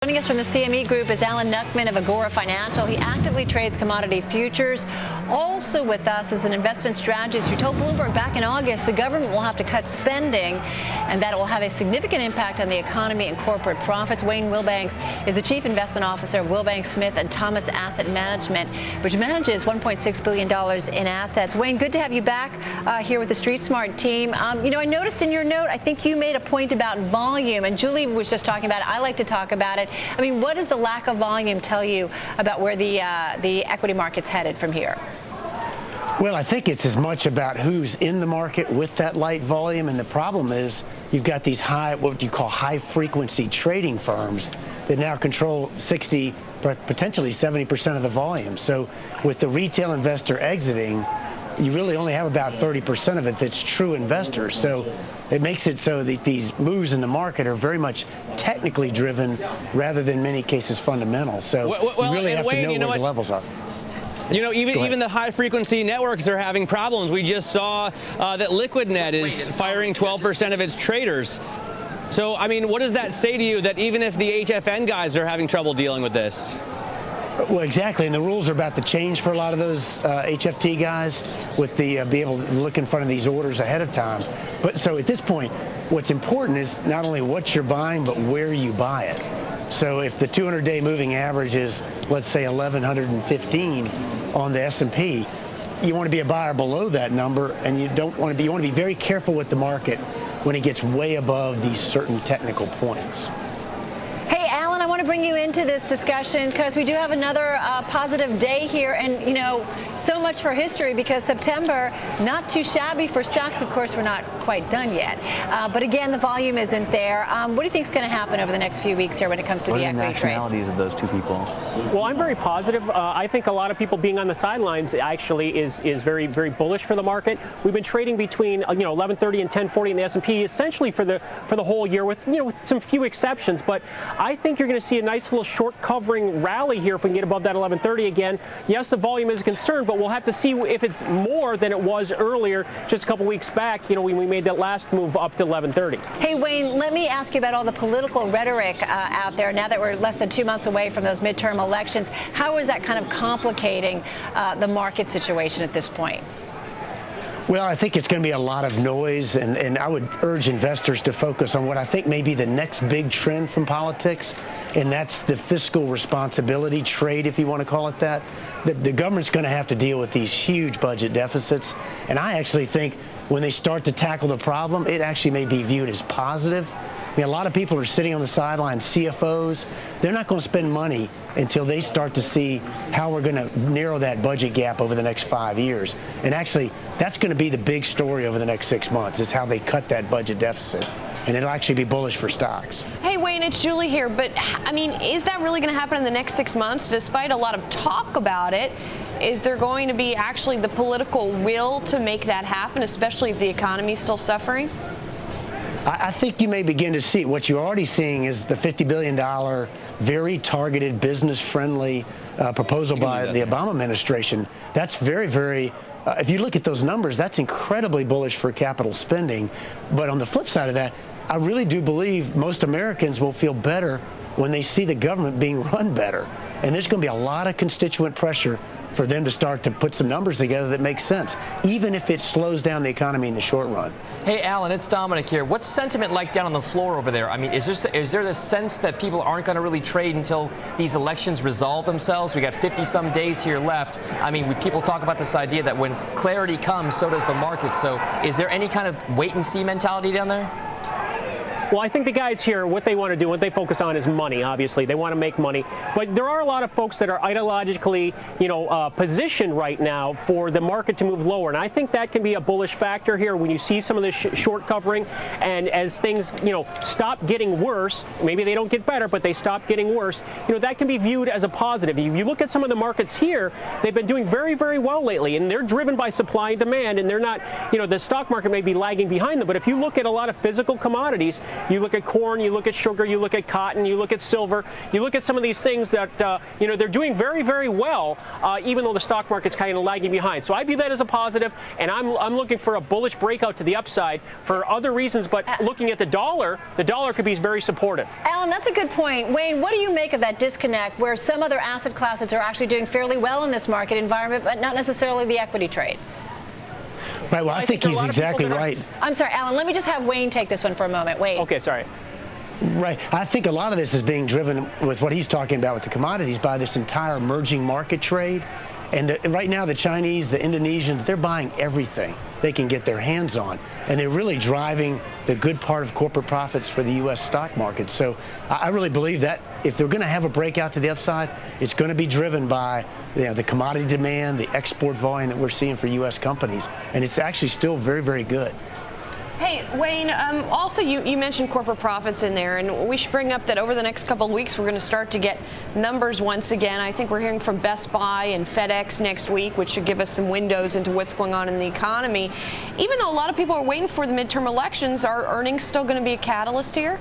Joining us from the CME Group is Knuckman of Agora Financial. He actively trades commodity futures. Also with us is an investment strategist who told Bloomberg back in August the government will have to cut spending and that it will have a significant impact on the economy and corporate profits. Wayne Wilbanks is the chief investment officer of Wilbanks, Smith & Thomas Asset Management, which manages $1.6 billion in assets. Wayne, good to have you back here with the Street Smart team. I noticed in your note, I think you made a point about volume, and Julie was just talking about it. I like to talk about it. I mean, what does the lack of volume tell you about where the equity market's headed from here? Well, I think it's as much about who's in the market with that light volume, and the problem is you've got these what you call high-frequency trading firms that now control 60, potentially 70% of the volume. So with the retail investor exiting, you really only have about 30% of it that's true investors. So it makes it so that these moves in the market are very much technically driven rather than in many cases fundamental. So you really have to know where the levels are. Even the high-frequency networks are having problems. We just saw that LiquidNet is firing 12% of its traders. So, I mean, what does that say to you, that even if the HFN guys are having trouble dealing with this? Well, exactly, and the rules are about to change for a lot of those HFT guys with the be able to look in front of these orders ahead of time. But so at this point, what's important is not only what you're buying, but where you buy it. So if the 200-day moving average is, let's say, 1,115 on the S&P, you want to be a buyer below that number, and you want to be very careful with the market when it gets way above these certain technical points. Hey, Alan, I want to bring you into this discussion because we do have another positive day here, and so much for history, because September, not too shabby for stocks. Of course, we're not quite done yet, but again, the volume isn't there. What do you think is going to happen over the next few weeks here when it comes to the equity trade? What are the nationalities of those two people? Well, I'm very positive. I think a lot of people being on the sidelines actually is very, very bullish for the market. We've been trading between 1130 and 1040 in the S&P essentially for the whole year, with with some few exceptions. But I think you're going to see a nice little short covering rally here if we can get above that 1130 again. Yes, the volume is a concern, but we'll have to see if it's more than it was earlier, just a couple weeks back. When we made that last move up to 1130. Hey, Wayne, let me ask you about all the political rhetoric out there now that we're less than 2 months away from those midterm elections. How is that kind of complicating the market situation at this point? Well, I think it's going to be a lot of noise, and I would urge investors to focus on what I think may be the next big trend from politics, and that's the fiscal responsibility trade, if you want to call it that. The government's going to have to deal with these huge budget deficits, and I actually think when they start to tackle the problem, it actually may be viewed as positive. I mean, a lot of people are sitting on the sidelines, CFOs. They're not going to spend money until they start to see how we're going to narrow that budget gap over the next 5 years. And actually, that's going to be the big story over the next 6 months, is how they cut that budget deficit. And it'll actually be bullish for stocks. Hey, Wayne, it's Julie here. But, I mean, is that really going to happen in the next 6 months? Despite a lot of talk about it, is there going to be actually the political will to make that happen, especially if the economy is still suffering? I think you may begin to see what you're already seeing is the $50 billion, very targeted, business-friendly proposal by the Obama administration. That's very, very, if you look at those numbers, that's incredibly bullish for capital spending. But on the flip side of that, I really do believe most Americans will feel better when they see the government being run better. And there's going to be a lot of constituent pressure for them to start to put some numbers together that make sense, even if it slows down the economy in the short run. Hey, Alan, it's Dominic here. What's sentiment like down on the floor over there? I mean, is there the sense that people aren't going to really trade until these elections resolve themselves? We got 50-some days here left. I mean, people talk about this idea that when clarity comes, so does the market. So is there any kind of wait-and-see mentality down there? Well, I think the guys here, what they want to do, what they focus on is money, obviously. They want to make money. But there are a lot of folks that are ideologically, positioned right now for the market to move lower. And I think that can be a bullish factor here when you see some of this short covering. And as things, stop getting worse, maybe they don't get better, but they stop getting worse, that can be viewed as a positive. If you look at some of the markets here, they've been doing very, very well lately. And they're driven by supply and demand. And they're not, the stock market may be lagging behind them. But if you look at a lot of physical commodities, You look at corn, you look at sugar, you look at cotton, you look at silver, you look at some of these things that, they're doing very, very well, even though the stock market's kind of lagging behind. So I view that as a positive, and I'm looking for a bullish breakout to the upside for other reasons, but looking at the dollar could be very supportive. Alan, that's a good point. Wayne, what do you make of that disconnect where some other asset classes are actually doing fairly well in this market environment, but not necessarily the equity trade? Right, well, I think he's exactly right. I'm sorry, Alan, let me just have Wayne take this one for a moment. Wayne. Okay, sorry. Right. I think a lot of this is being driven with what he's talking about with the commodities by this entire emerging market trade. And right now, the Chinese, the Indonesians, they're buying everything they can get their hands on. And they're really driving the good part of corporate profits for the U.S. stock market. So I really believe that if they're going to have a breakout to the upside, it's going to be driven by the commodity demand, the export volume that we're seeing for U.S. companies. And it's actually still very, very good. Hey, Wayne, also you mentioned corporate profits in there, and we should bring up that over the next couple of weeks we're going to start to get numbers once again. I think we're hearing from Best Buy and FedEx next week, which should give us some windows into what's going on in the economy. Even though a lot of people are waiting for the midterm elections, are earnings still going to be a catalyst here?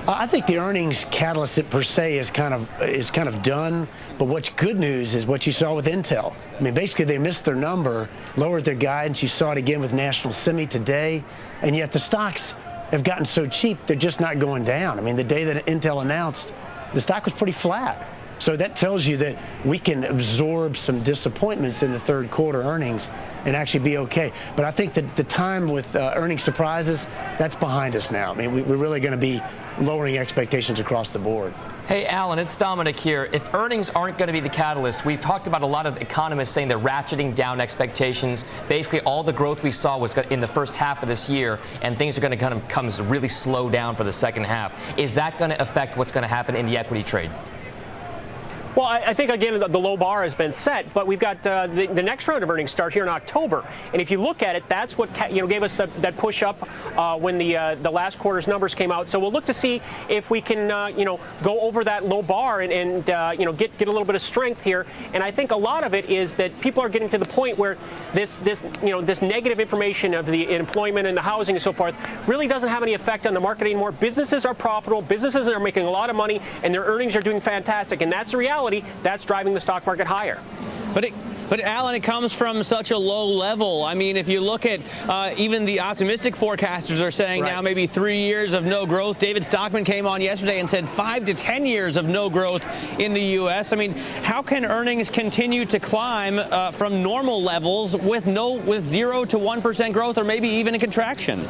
I think the earnings catalyst per se is kind of done. But what's good news is what you saw with Intel. I mean, basically they missed their number, lowered their guidance. You saw it again with National Semi today, and yet the stocks have gotten so cheap they're just not going down. I mean, the day that Intel announced, the stock was pretty flat. So that tells you that we can absorb some disappointments in the third quarter earnings and actually be okay. But I think that the time with earnings surprises, that's behind us now. I mean, we're really going to be lowering expectations across the board. Hey, Alan, it's Dominic here. If earnings aren't going to be the catalyst, we've talked about a lot of economists saying they're ratcheting down expectations. Basically, all the growth we saw was in the first half of this year, and things are going to kind of come really slow down for the second half. Is that going to affect what's going to happen in the equity trade? Well, I think, again, the low bar has been set, but we've got the next round of earnings start here in October. And if you look at it, that's what gave us that push up when the last quarter's numbers came out. So we'll look to see if we can, go over that low bar and get a little bit of strength here. And I think a lot of it is that people are getting to the point where this negative information of the employment and the housing and so forth really doesn't have any effect on the market anymore. Businesses are profitable. Businesses are making a lot of money, and their earnings are doing fantastic. And that's the reality. That's driving the stock market higher. But Alan, it comes from such a low level. I mean, if you look at even the optimistic forecasters are saying now maybe 3 years of no growth. David Stockman came on yesterday and said 5 to 10 years of no growth in the U.S. I mean, how can earnings continue to climb from normal levels with 0 to 1% growth or maybe even a contraction?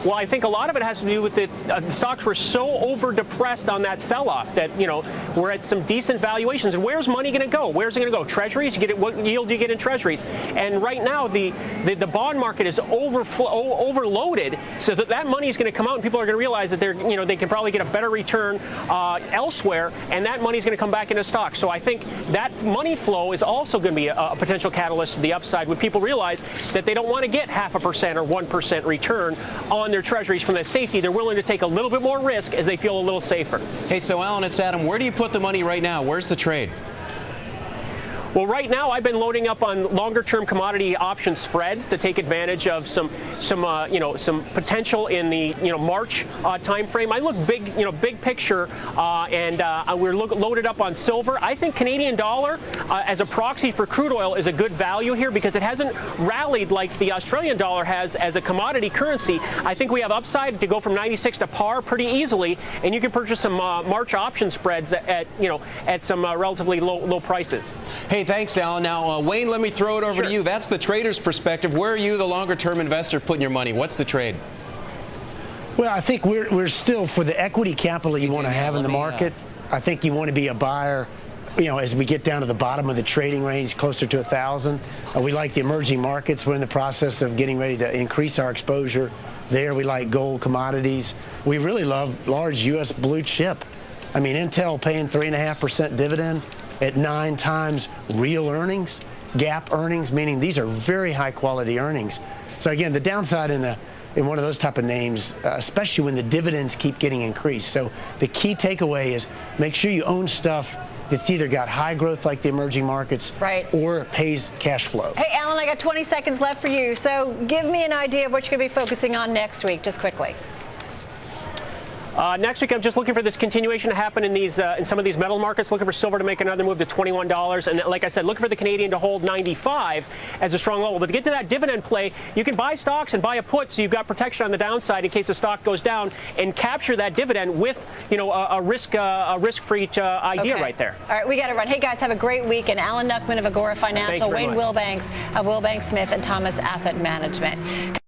Well, I think a lot of it has to do with the stocks were so over-depressed on that sell-off that, we're at some decent valuations. And where's money going to go? Where's it going to go? Treasuries? What yield do you get in treasuries? And right now, the bond market is overloaded, so that money is going to come out, and people are going to realize that they can probably get a better return elsewhere, and that money is going to come back into stocks. So I think that money flow is also going to be a potential catalyst to the upside when people realize that they don't want to get 0.5% or 1% return on their treasuries from that safety. They're willing to take a little bit more risk as they feel a little safer. Hey, so Alan, it's Adam. Where do you put the money right now? Where's the trade? Well, right now I've been loading up on longer-term commodity option spreads to take advantage of some potential in the March time frame. I look big picture, and we're loaded up on silver. I think Canadian dollar as a proxy for crude oil is a good value here because it hasn't rallied like the Australian dollar has as a commodity currency. I think we have upside to go from 96 to par pretty easily, and you can purchase some March option spreads at some relatively low prices. Hey, thanks, Alan. Now, Wayne, let me throw it over to you. That's the trader's perspective. Where are you, the longer-term investor, putting your money? What's the trade? Well, I think we're still, for the equity capital you want to have in the market, I think you want to be a buyer, as we get down to the bottom of the trading range, closer to 1,000. We like the emerging markets. We're in the process of getting ready to increase our exposure there. We like gold, commodities. We really love large U.S. blue chip. I mean, Intel paying 3.5% dividend at 9 times real earnings, GAAP earnings, meaning these are very high quality earnings. So again, the downside in one of those type of names, especially when the dividends keep getting increased. So the key takeaway is make sure you own stuff that's either got high growth like the emerging markets or pays cash flow. Hey, Alan, I got 20 seconds left for you. So give me an idea of what you're going to be focusing on next week, just quickly. Next week, I'm just looking for this continuation to happen in these in some of these metal markets. Looking for silver to make another move to $21, and like I said, looking for the Canadian to hold 95 as a strong level. But to get to that dividend play, you can buy stocks and buy a put, so you've got protection on the downside in case the stock goes down, and capture that dividend with a risk-free idea right there. All right, we got to run. Hey guys, have a great week. And Alan Knuckman of Agora Financial, Wayne Wilbanks of Wilbanks Smith and Thomas Asset Management.